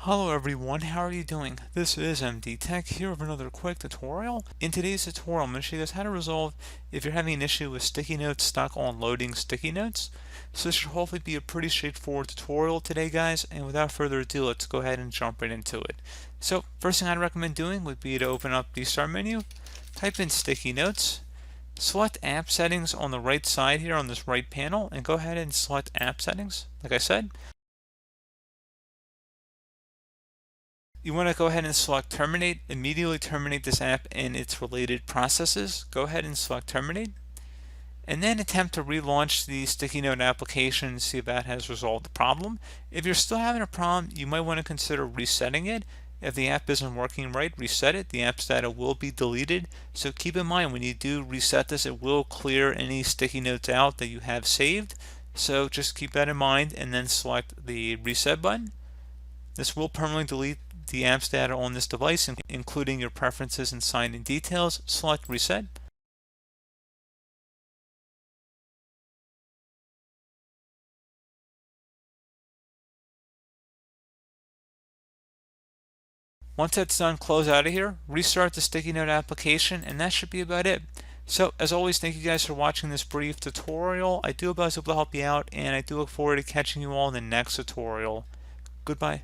Hello everyone, how are you doing? This is MD Tech here with another quick tutorial. In today's tutorial, I'm going to show you guys how to resolve if you're having an issue with sticky notes stuck on loading sticky notes. So this should hopefully be a pretty straightforward tutorial today, guys, and without further ado, let's go ahead and jump right into it. So first thing I'd recommend doing would be to open up the start menu, type in sticky notes, select app settings on the right side here on this right panel, and go ahead and select app settings, like I said. You want to go ahead and select terminate, immediately terminate this app and its related processes. Go ahead and select terminate, and then attempt to relaunch the sticky note application and see if that has resolved the problem. If you're still having a problem, you might want to consider resetting it. If the app isn't working right, reset it. The app's data will be deleted. So keep in mind when you do reset this, it will clear any sticky notes out that you have saved. So just keep that in mind and then select the reset button. This will permanently delete the app's data on this device, including your preferences and sign-in details. Select reset. Once that's done, close out of here, restart the sticky note application, and that should be about it. So as always, thank you guys for watching this brief tutorial. I do hope I was able to help you out, and I do look forward to catching you all in the next tutorial. Goodbye.